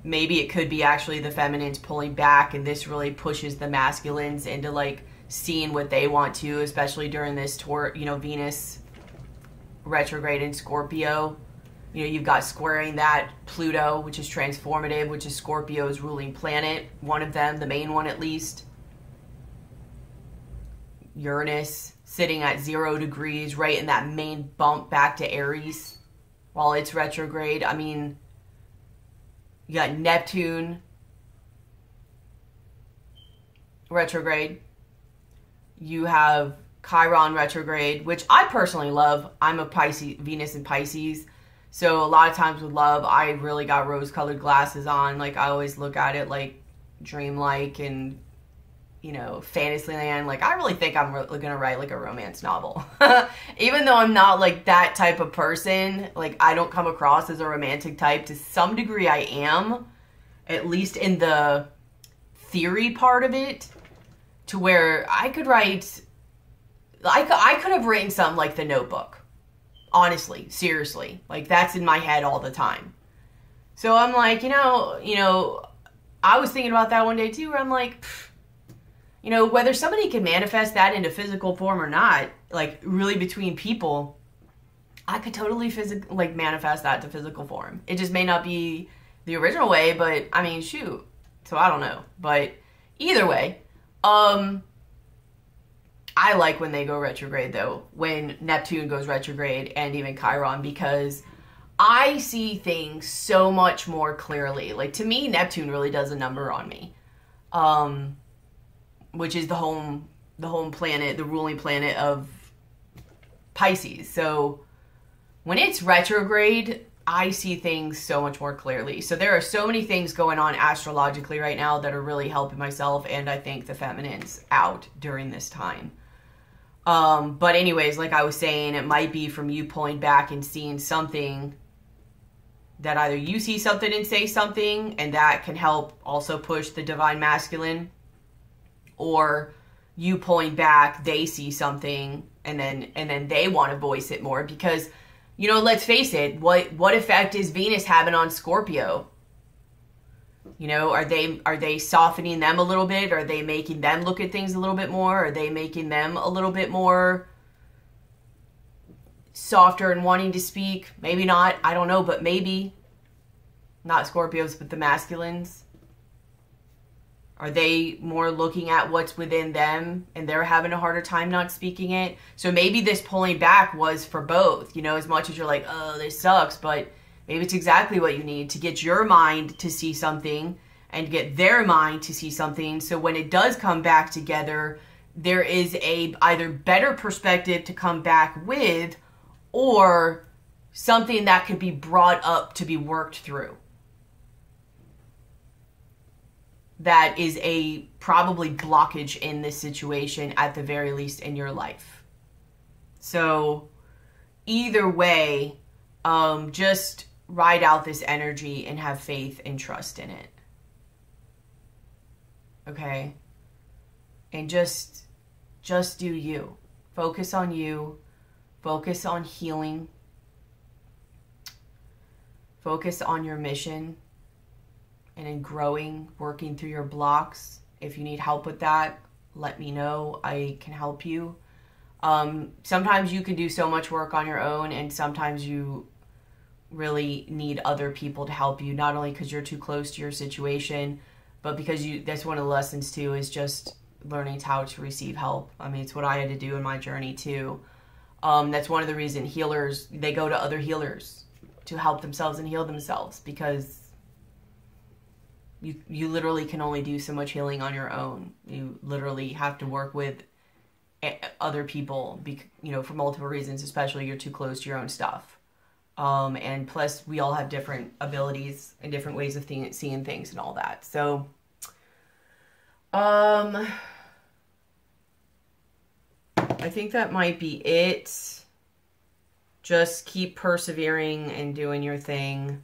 maybe it could be actually the feminines pulling back, and this really pushes the masculines into like seeing what they want to, especially during this Venus retrograde in Scorpio. You know, you've got squaring that Pluto, which is transformative, which is Scorpio's ruling planet, one of them, the main one at least. Uranus sitting at 0 degrees, right in that main bump back to Aries while it's retrograde. I mean, you got Neptune retrograde. You have Chiron retrograde, which I personally love. I'm a Pisces, Venus in Pisces. So a lot of times with love, I really got rose-colored glasses on. Like, I always look at it like dreamlike and, you know, Fantasyland. Like, I really think I'm going to write like a romance novel. Even though I'm not like that type of person, like I don't come across as a romantic type. To some degree I am, at least in the theory part of it, to where I could write, I could have written something like The Notebook. Honestly, seriously, like that's in my head all the time. So I'm like, you know, I was thinking about that one day too, where I'm like, you know, whether somebody can manifest that into physical form or not, like really between people, I could totally manifest that to physical form. It just may not be the original way, but I mean, shoot. So I don't know, but either way, I like when they go retrograde though, when Neptune goes retrograde and even Chiron, because I see things so much more clearly. Like to me, Neptune really does a number on me, which is the home planet, the ruling planet of Pisces. So when it's retrograde, I see things so much more clearly. So there are so many things going on astrologically right now that are really helping myself, and I think the feminines out during this time. But anyways, like I was saying, it might be from you pulling back and seeing something that either you see something and say something, and that can help also push the divine masculine, or you pulling back, they see something, and then they want to voice it more. Because, you know, let's face it, what effect is Venus having on Scorpio? You know, are they softening them a little bit? Are they making them look at things a little bit more? Are they making them a little bit more softer and wanting to speak? Maybe not. I don't know, but maybe. Not Scorpios, but the masculines. Are they more looking at what's within them and they're having a harder time not speaking it? So maybe this pulling back was for both, you know, as much as you're like, oh, this sucks, but maybe it's exactly what you need to get your mind to see something and get their mind to see something. So when it does come back together, there is a either better perspective to come back with, or something that could be brought up to be worked through. That is a probably blockage in this situation, at the very least in your life. So either way, just ride out this energy and have faith and trust in it. okay? And just do you. Focus on you. Focus on healing. Focus on your mission and in growing, working through your blocks. If you need help with that, let me know. I can help you. Sometimes you can do so much work on your own, and sometimes you really need other people to help you, not only because you're too close to your situation, but because that's one of the lessons too, is just learning how to receive help. I mean, it's what I had to do in my journey too. That's one of the reasons healers, they go to other healers to help themselves and heal themselves, because you literally can only do so much healing on your own. You literally have to work with other people, you know, for multiple reasons, especially you're too close to your own stuff. And plus we all have different abilities and different ways of seeing things and all that. So, I think that might be it. Just keep persevering and doing your thing.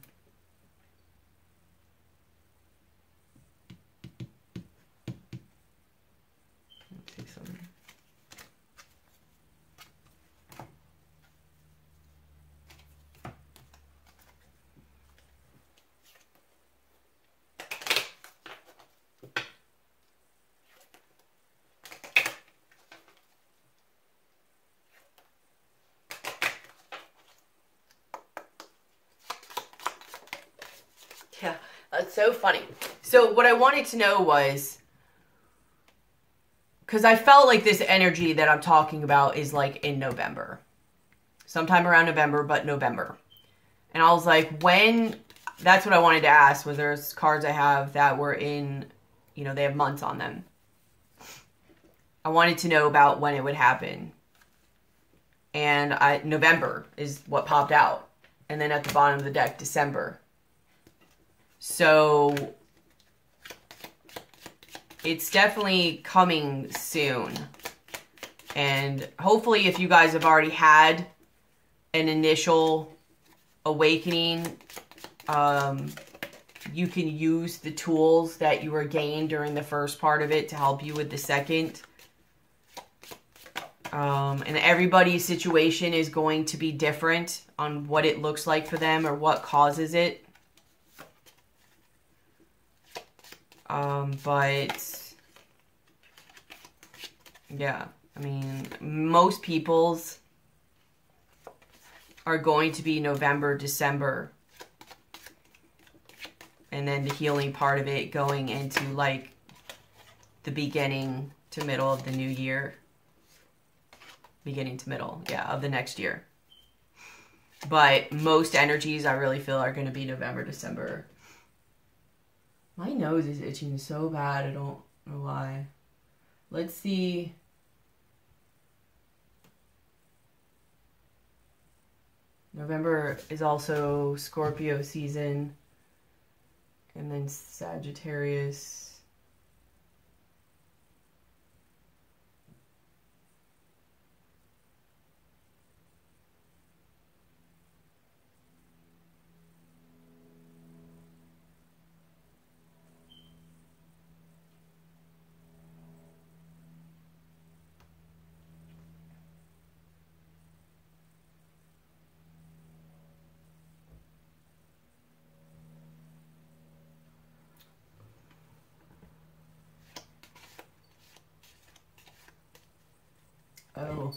Let's see something. Yeah, that's so funny. So what I wanted to know was, because I felt like this energy that I'm talking about is like in November. Sometime around November, but November. And I was like, when, that's what I wanted to ask, was there's cards I have that were in, you know, they have months on them. I wanted to know about when it would happen. And November is what popped out. And then at the bottom of the deck, December. So it's definitely coming soon. And hopefully if you guys have already had an initial awakening, you can use the tools that you were gained during the first part of it to help you with the second. And everybody's situation is going to be different on what it looks like for them or what causes it. But yeah, I mean, most people's are going to be November, December, and then the healing part of it going into like the beginning to middle of the new year. Beginning to middle, yeah, of the next year. But most energies I really feel are going to be November, December. My nose is itching so bad, I don't know why. Let's see. November is also Scorpio season. And then Sagittarius. Oh.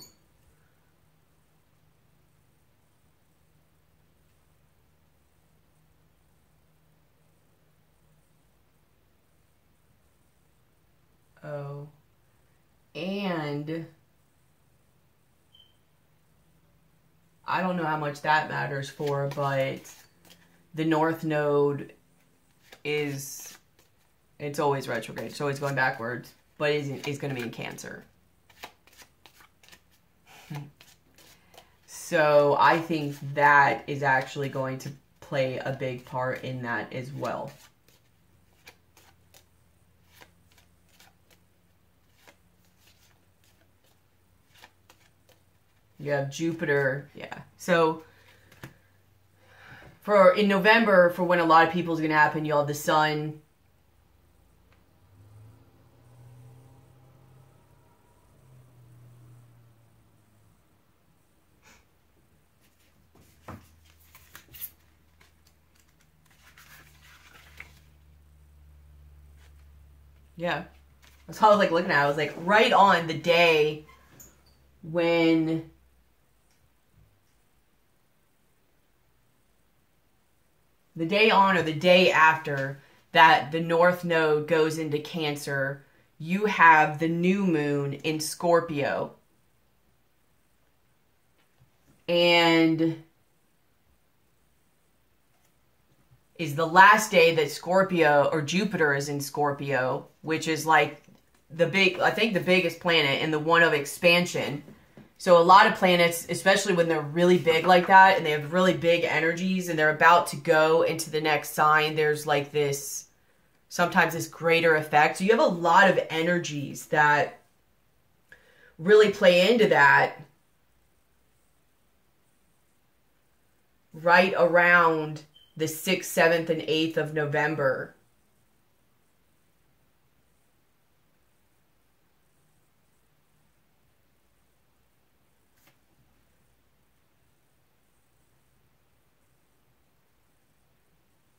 Oh. And I don't know how much that matters for, but the North Node is, it's always retrograde. It's always going backwards, but it's going to be in Cancer. So I think that is actually going to play a big part in that as well. You have Jupiter, yeah. So in November, for when a lot of people is going to happen, you'll have the Sun Yeah. That's how I was like looking at it. I was like right on the day when the day on or the day after that the North Node goes into Cancer, you have the new moon in Scorpio. And is the last day that Scorpio or Jupiter is in Scorpio, which is like I think the biggest planet and the one of expansion. So a lot of planets, especially when they're really big like that and they have really big energies and they're about to go into the next sign, there's like this, sometimes this greater effect. So you have a lot of energies that really play into that right around the 6th, 7th, and 8th of November.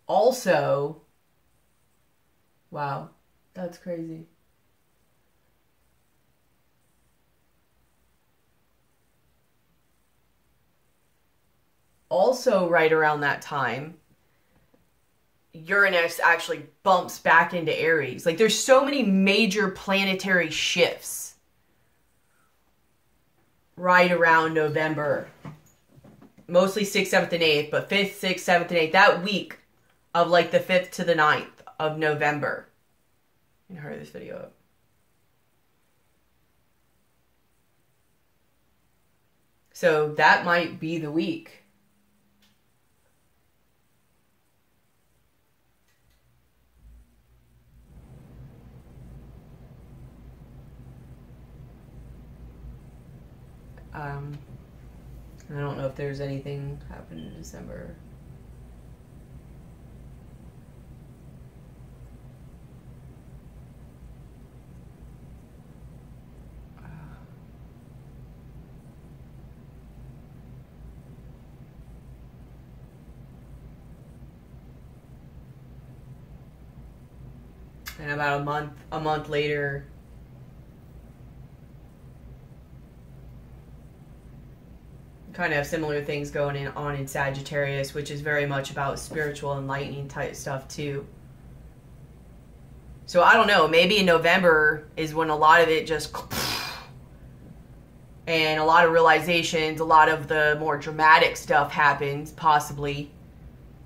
Also, wow, that's crazy. Also, right around that time, Uranus actually bumps back into Aries. Like, there's so many major planetary shifts right around November. Mostly 6th, 7th, and 8th, but 5th, 6th, 7th, and 8th. That week of like the 5th to the 9th of November. I'm gonna hurry this video up. So that might be the week. I don't know if there's anything happening in December. And about a month later, kind of have similar things going on in Sagittarius, which is very much about spiritual enlightening type stuff too. So I don't know, maybe in November is when a lot of it just, and a lot of realizations, a lot of the more dramatic stuff happens, possibly.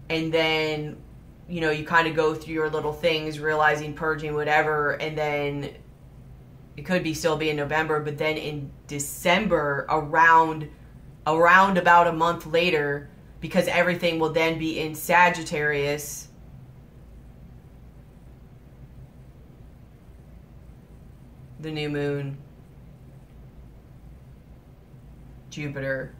And then, you know, you kind of go through your little things, realizing, purging, whatever, and then it could be still be in November, but then in December, around about a month later, because everything will then be in Sagittarius, the new moon, Jupiter,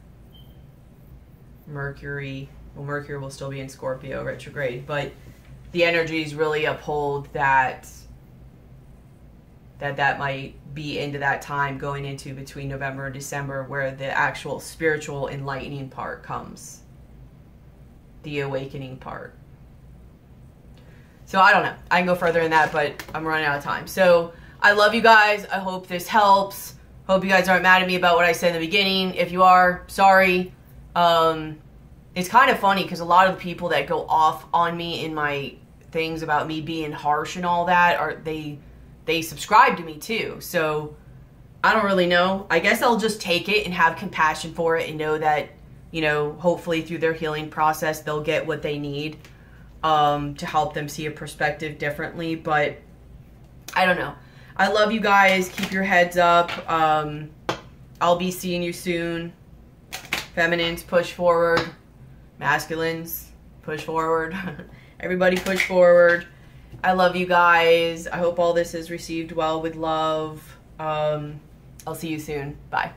Mercury. Well, Mercury will still be in Scorpio retrograde, but the energies really uphold that might be into that time going into between November and December where the actual spiritual enlightening part comes. The awakening part. So I don't know. I can go further in that, but I'm running out of time. So I love you guys. I hope this helps. Hope you guys aren't mad at me about what I said in the beginning. If you are, sorry. It's kind of funny because a lot of the people that go off on me in my things about me being harsh and all that, they subscribe to me too. So I don't really know. I guess I'll just take it and have compassion for it and know that, you know, hopefully through their healing process, they'll get what they need to help them see a perspective differently. But I don't know. I love you guys. Keep your heads up. I'll be seeing you soon. Feminines, push forward. Masculines, push forward. Everybody push forward. I love you guys. I hope all this is received well with love. I'll see you soon. Bye.